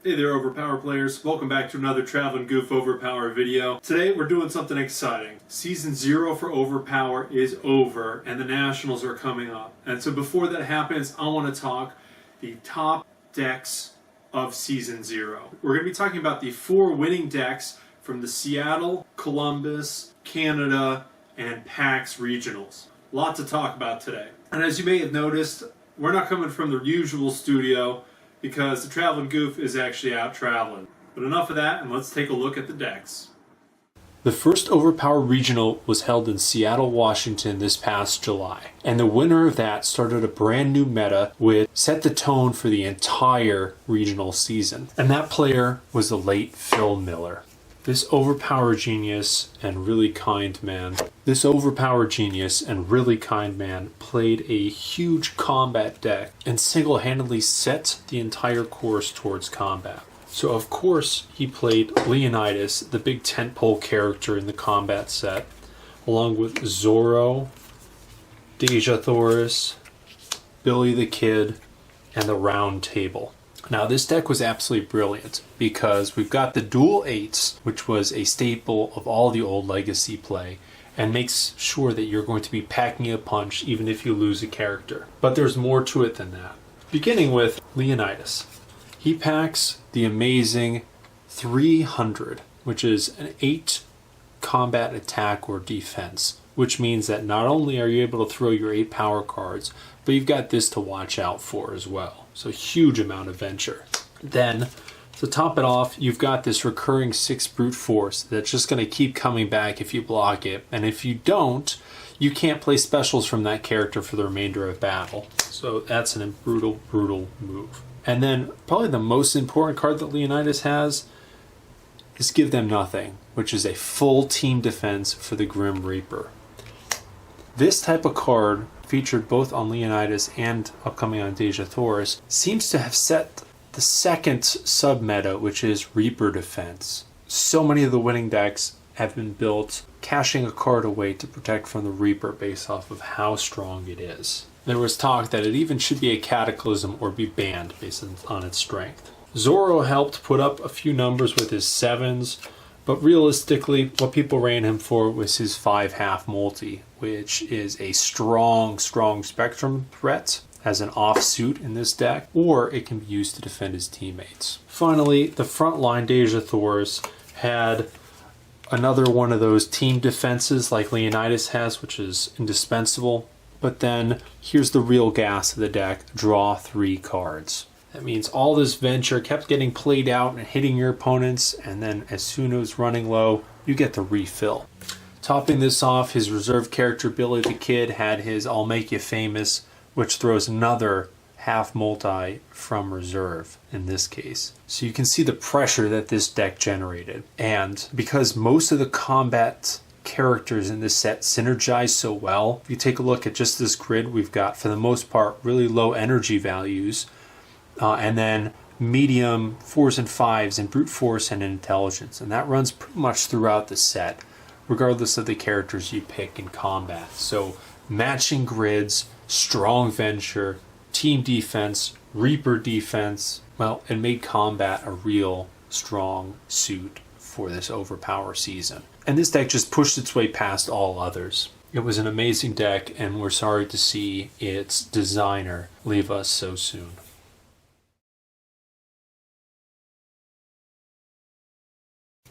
Hey there, OverPower players. Welcome back to another Traveling Goof OverPower video. Today we're doing something exciting. Season 0 for OverPower is over and the Nationals are coming up. And so before that happens, I want to talk the top decks of Season 0. We're going to be talking about the 4 winning decks from the Seattle, Columbus, Canada, and PAX regionals. A lot to talk about today. And as you may have noticed, we're not coming from the usual studio because the Traveling Goof is actually out traveling. But enough of that, and let's take a look at the decks. The first OverPower Regional was held in Seattle, Washington this past July. And the winner of that started a brand new meta which set the tone for the entire regional season. And that player was the late Phil Miller. This overpower genius and really kind man played a huge combat deck and single-handedly set the entire course towards combat. So of course he played Leonidas, the big tentpole character in the combat set, along with Zorro, Deja Thoris, Billy the Kid, and the Round Table. Now this deck was absolutely brilliant because we've got the dual 8s, which was a staple of all the old Legacy play, and makes sure that you're going to be packing a punch even if you lose a character. But there's more to it than that. Beginning with Leonidas. He packs the amazing 300, which is an 8 combat attack or defense, which means that not only are you able to throw your 8 power cards, but you've got this to watch out for as well. So huge amount of venture. Then, to top it off, you've got this recurring 6 brute force that's just going to keep coming back if you block it. And if you don't, you can't play specials from that character for the remainder of battle. So that's a brutal move. And then, probably the most important card that Leonidas has is Give Them Nothing, which is a full team defense for the Grim Reaper. This type of card, featured both on Leonidas and upcoming on Deja Thoris, seems to have set the second sub-meta, which is Reaper Defense. So many of the winning decks have been built caching a card away to protect from the Reaper based off of how strong it is. There was talk that it even should be a Cataclysm or be banned based on its strength. Zorro helped put up a few numbers with his 7s, but realistically, what people ran him for was his 5/2 multi, which is a strong spectrum threat as an offsuit in this deck, or it can be used to defend his teammates. Finally, the frontline Deja Thoris had another one of those team defenses like Leonidas has, which is indispensable. But then, here's the real gas of the deck, draw 3 cards. That means all this venture kept getting played out and hitting your opponents, and then as soon as it was running low, you get the refill. Topping this off, his reserve character Billy the Kid had his I'll Make You Famous, which throws another half multi from reserve in this case. So you can see the pressure that this deck generated. And because most of the combat characters in this set synergize so well, if you take a look at just this grid, we've got, for the most part, really low energy values, and then medium 4s and 5s and brute force and intelligence. And that runs pretty much throughout the set, regardless of the characters you pick in combat. So matching grids, strong venture, team defense, Reaper defense, well, it made combat a real strong suit for this OverPower season. And this deck just pushed its way past all others. It was an amazing deck, and we're sorry to see its designer leave us so soon.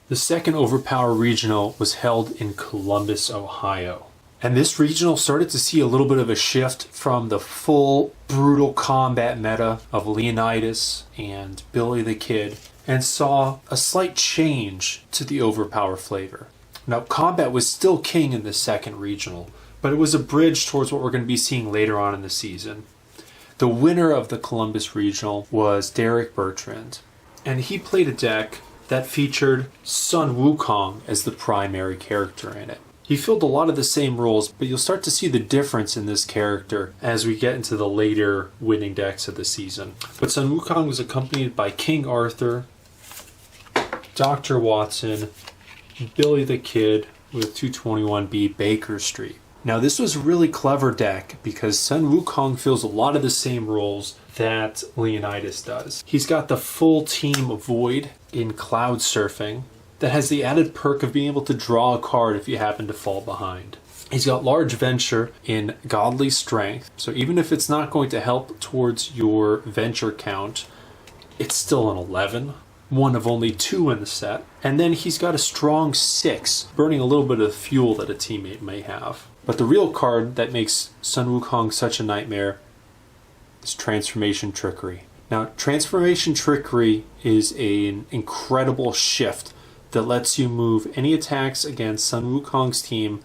The second OverPower Regional was held in Columbus, Ohio. And this regional started to see a little bit of a shift from the full brutal combat meta of Leonidas and Billy the Kid, and saw a slight change to the OverPower flavor. Now, combat was still king in the second regional, but it was a bridge towards what we're going to be seeing later on in the season. The winner of the Columbus Regional was Derek Bertrand, and he played a deck that featured Sun Wukong as the primary character in it. He filled a lot of the same roles, but you'll start to see the difference in this character as we get into the later winning decks of the season. But Sun Wukong was accompanied by King Arthur, Dr. Watson, Billy the Kid with 221B Baker Street. Now this was a really clever deck because Sun Wukong fills a lot of the same roles that Leonidas does. He's got the full team Void in Cloud Surfing that has the added perk of being able to draw a card if you happen to fall behind. He's got Large Venture in Godly Strength, so even if it's not going to help towards your venture count, it's still an 11, one of only 2 in the set. And then he's got a strong 6, burning a little bit of fuel that a teammate may have. But the real card that makes Sun Wukong such a nightmare is Transformation Trickery. Now, Transformation Trickery is an incredible shift that lets you move any attacks against Sun Wukong's team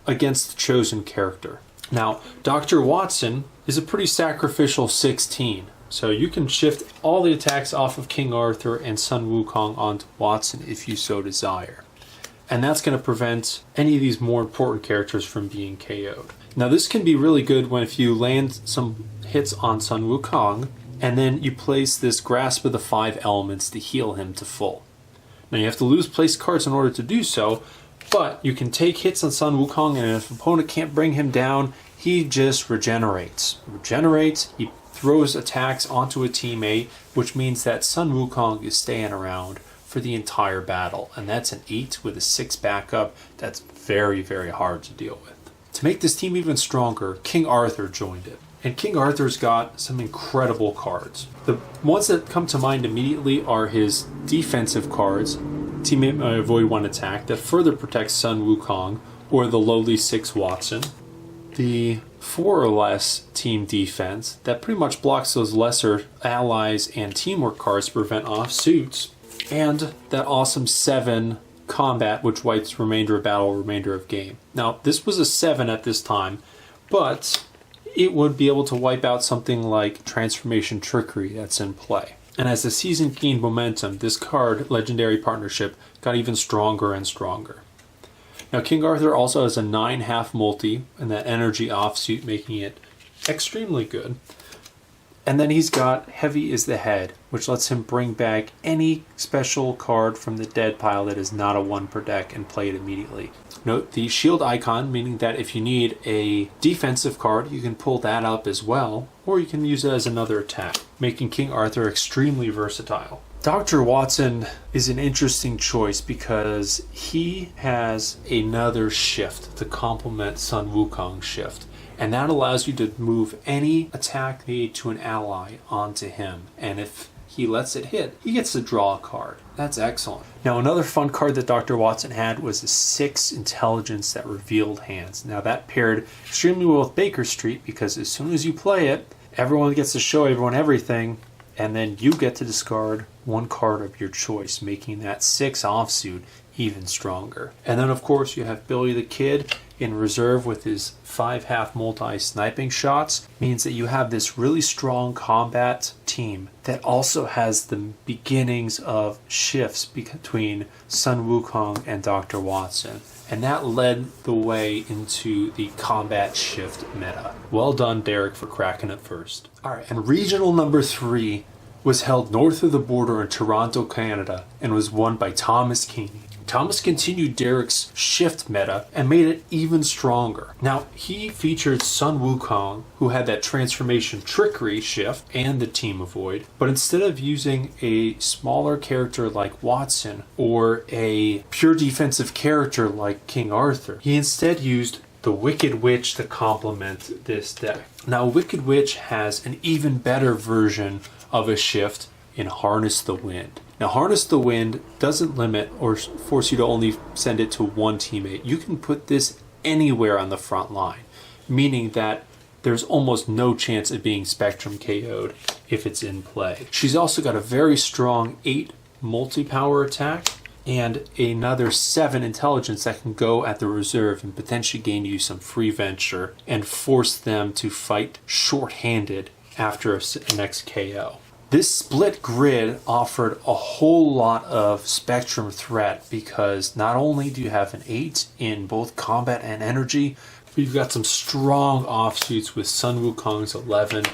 against the chosen character. Now, Dr. Watson is a pretty sacrificial 16, so you can shift all the attacks off of King Arthur and Sun Wukong onto Watson if you so desire. And that's going to prevent any of these more important characters from being KO'd. Now, this can be really good when if you land some hits on Sun Wukong, and then you place this Grasp of the 5 Elements to heal him to full. Now, you have to lose place cards in order to do so, but you can take hits on Sun Wukong, and if an opponent can't bring him down, he just regenerates. He throws attacks onto a teammate, which means that Sun Wukong is staying around for the entire battle. And that's an 8 with a 6 backup. That's very, very hard to deal with. To make this team even stronger, King Arthur joined it. And King Arthur's got some incredible cards. The ones that come to mind immediately are his defensive cards, Teammate may avoid 1 attack, that further protects Sun Wukong, or the lowly 6 Watson. The 4 or less team defense, that pretty much blocks those lesser allies and teamwork cards to prevent offsuits. And that awesome 7 combat, which wipes remainder of battle, remainder of game. Now, this was a 7 at this time, but it would be able to wipe out something like Transformation Trickery that's in play. And as the season gained momentum, this card, Legendary Partnership, got even stronger and stronger. Now, King Arthur also has a 9 half multi, and that energy offsuit, making it extremely good. And then he's got Heavy is the Head, which lets him bring back any special card from the dead pile that is not a 1 per deck and play it immediately. Note the shield icon, meaning that if you need a defensive card, you can pull that up as well, or you can use it as another attack, making King Arthur extremely versatile. Dr. Watson is an interesting choice because he has another shift to complement Sun Wukong's shift. And that allows you to move any attack made to an ally onto him. And if he lets it hit, he gets to draw a card. That's excellent. Now, another fun card that Dr. Watson had was a 6 intelligence that revealed hands. Now, that paired extremely well with Baker Street because as soon as you play it, everyone gets to show everyone everything, and then you get to discard 1 card of your choice, making that 6 offsuit even stronger. And then, of course, you have Billy the Kid in reserve with his 5 half multi sniping shots, means that you have this really strong combat team that also has the beginnings of shifts between Sun Wukong and Dr. Watson. And that led the way into the combat shift meta. Well done, Derek, for cracking it first. Alright, and regional number 3 was held north of the border in Toronto, Canada, and was won by Thomas Keeney. Thomas continued Derek's shift meta and made it even stronger. Now, he featured Sun Wukong, who had that Transformation Trickery shift and the Team Avoid, but instead of using a smaller character like Watson or a pure defensive character like King Arthur, he instead used the Wicked Witch to complement this deck. Now, Wicked Witch has an even better version of a shift in Harness the Wind. Now, Harness the Wind doesn't limit or force you to only send it to 1 teammate. You can put this anywhere on the front line, meaning that there's almost no chance of being Spectrum KO'd if it's in play. She's also got a very strong 8 multi-power attack and another 7 intelligence that can go at the reserve and potentially gain you some free venture and force them to fight short-handed after a next KO. This split grid offered a whole lot of spectrum threat because not only do you have an 8 in both combat and energy, but you've got some strong offsuits with Sun Wukong's 11,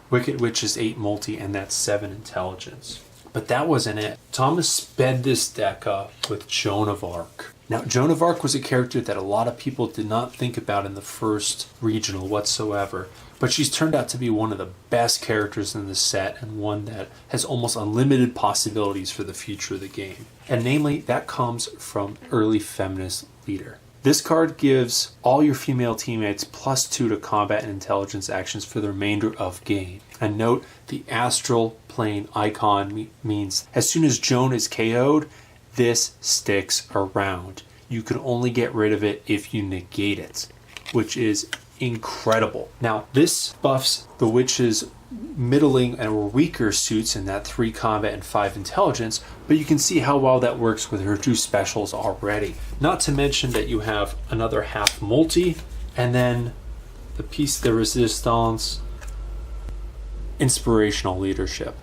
Wicked Witch's 8 multi, and that 7 intelligence. But that wasn't it. Thomas sped this deck up with Joan of Arc. Now, Joan of Arc was a character that a lot of people did not think about in the first regional whatsoever, but she's turned out to be one of the best characters in the set and one that has almost unlimited possibilities for the future of the game. And namely, that comes from early feminist leader. This card gives all your female teammates +2 to combat and intelligence actions for the remainder of game. And note, the astral plane icon means as soon as Joan is KO'd, this sticks around. You can only get rid of it if you negate it, which is incredible. Now, this buffs the witch's middling and weaker suits in that 3 combat and 5 intelligence, but you can see how well that works with her 2 specials already. Not to mention that you have another half multi, and then the piece de resistance, inspirational leadership.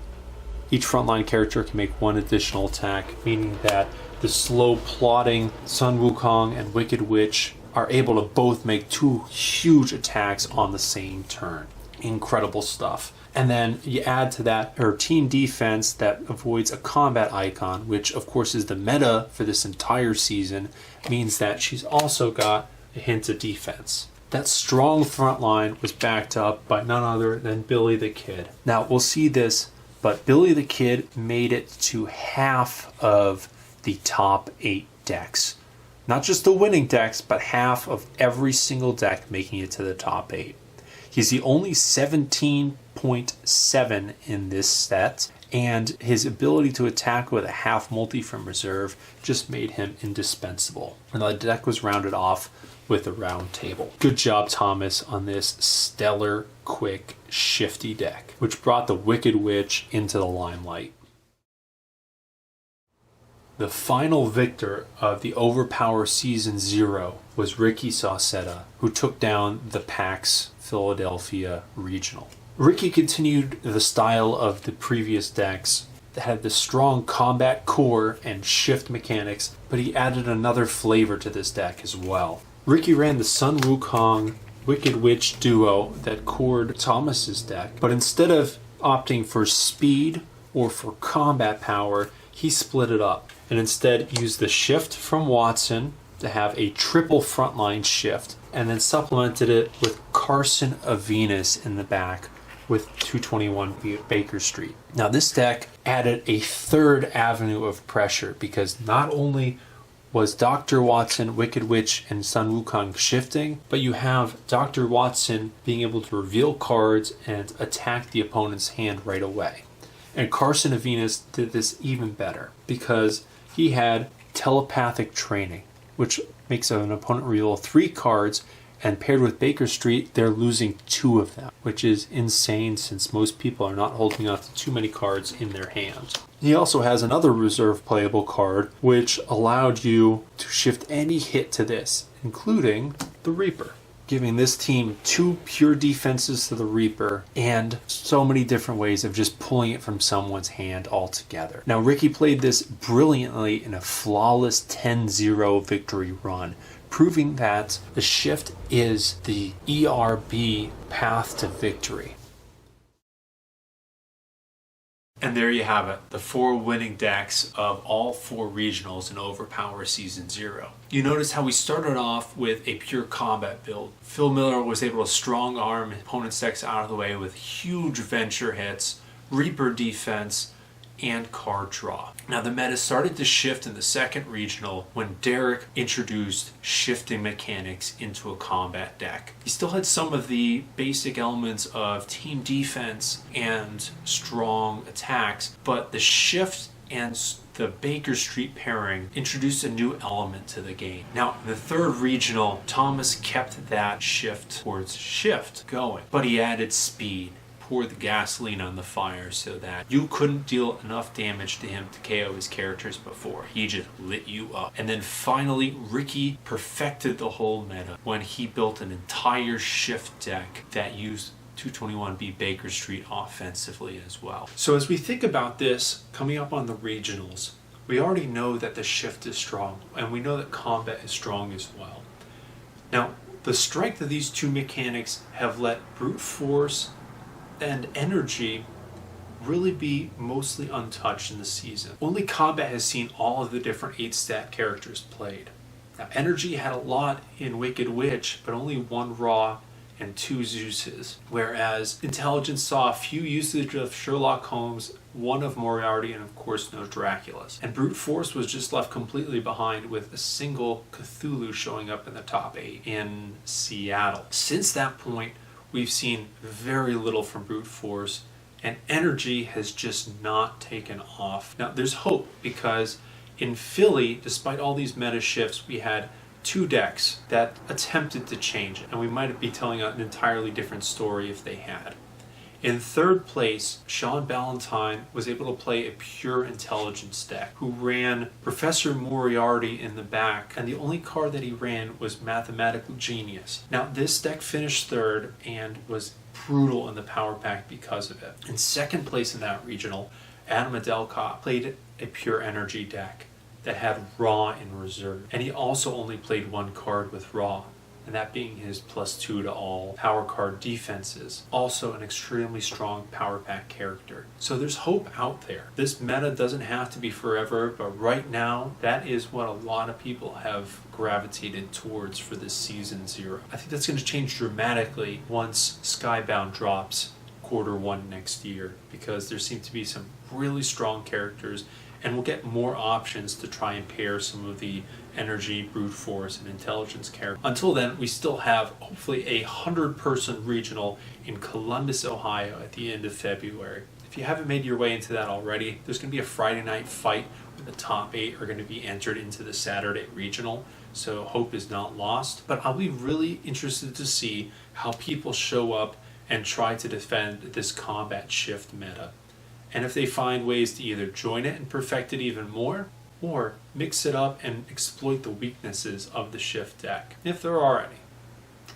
Each frontline character can make 1 additional attack, meaning that the slow plotting Sun Wukong and Wicked Witch are able to both make 2 huge attacks on the same turn. Incredible stuff. And then you add to that her team defense that avoids a combat icon, which of course is the meta for this entire season, means that she's also got a hint of defense. That strong front line was backed up by none other than Billy the Kid. Now we'll see this, but Billy the Kid made it to half of the top 8 decks. Not just the winning decks, but half of every single deck making it to the top 8. He's the only 17.7 in this set, and his ability to attack with a half multi from reserve just made him indispensable. And the deck was rounded off with a round table. Good job, Thomas, on this stellar, quick, shifty deck, which brought the Wicked Witch into the limelight. The final victor of the OverPower Season 0 was Ricky Saucetta, who took down the PAX Philadelphia Regional. Ricky continued the style of the previous decks that had the strong combat core and shift mechanics, but he added another flavor to this deck as well. Ricky ran the Sun Wukong Wicked Witch duo that cored Thomas's deck, but instead of opting for speed or for combat power, he split it up and instead used the shift from Watson to have a triple frontline shift, and then supplemented it with Carson of Venus in the back with 221 Baker Street. Now this deck added a third avenue of pressure because not only was Dr. Watson, Wicked Witch, and Sun Wukong shifting, but you have Dr. Watson being able to reveal cards and attack the opponent's hand right away. And Carson of Venus did this even better because he had telepathic training, which makes an opponent reveal 3 cards, and paired with Baker Street, they're losing 2 of them, which is insane since most people are not holding on to too many cards in their hand. He also has another reserve playable card, which allowed you to shift any hit to this, including the Reaper, giving this team 2 pure defenses to the Reaper and so many different ways of just pulling it from someone's hand altogether. Now, Ricky played this brilliantly in a flawless 10-0 victory run, proving that the shift is the ERB path to victory. And there you have it, the 4 winning decks of all 4 regionals in OverPower Season 0. You notice how we started off with a pure combat build. Phil Miller was able to strong arm opponent's decks out of the way with huge venture hits, Reaper defense, and card draw. Now the meta started to shift in the second regional when Derek introduced shifting mechanics into a combat deck. He still had some of the basic elements of team defense and strong attacks, but the shift and the Baker Street pairing introduced a new element to the game. Now, in the third regional, Thomas kept that shift towards shift going, but he added speed, poured the gasoline on the fire so that you couldn't deal enough damage to him to KO his characters before. He just lit you up. And then finally, Ricky perfected the whole meta when he built an entire shift deck that used 221B Baker Street offensively as well. So as we think about this coming up on the regionals, we already know that the shift is strong, and we know that combat is strong as well. Now, the strength of these 2 mechanics have let brute force and energy really be mostly untouched in the season. Only combat has seen all of the different 8 stat characters played. Now, Energy had a lot in Wicked Witch, but only 1 Ra and 2 Zeuses, whereas Intelligence saw a few usage of Sherlock Holmes, 1 of Moriarty, and of course no Draculas. And Brute Force was just left completely behind with a single Cthulhu showing up in the top 8 in Seattle. Since that point, we've seen very little from Brute Force, and Energy has just not taken off. Now, there's hope, because in Philly, despite all these meta shifts, we had 2 decks that attempted to change it, and we might be telling an entirely different story if they had. In 3rd place, Sean Ballantyne was able to play a pure intelligence deck, who ran Professor Moriarty in the back, and the only card that he ran was Mathematical Genius. Now, this deck finished 3rd and was brutal in the power pack because of it. In 2nd place in that regional, Adam Adelcott played a pure energy deck that had Ra in reserve. And he also only played 1 card with Ra, and that being his +2 to all power card defenses. Also an extremely strong power pack character. So there's hope out there. This meta doesn't have to be forever, but right now, that is what a lot of people have gravitated towards for this season 0. I think that's going to change dramatically once Skybound drops Q1 next year, because there seem to be some really strong characters, and we'll get more options to try and pair some of the energy, brute force, and intelligence characters. Until then, we still have hopefully a 100-person regional in Columbus, Ohio at the end of February. If you haven't made your way into that already, there's going to be a Friday night fight where the top 8 are going to be entered into the Saturday regional, so hope is not lost. But I'll be really interested to see how people show up and try to defend this combat shift meta, and if they find ways to either join it and perfect it even more, or mix it up and exploit the weaknesses of the shift deck, if there are any.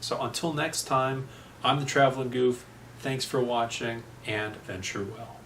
So until next time, I'm the Traveling Goof. Thanks for watching, and venture well.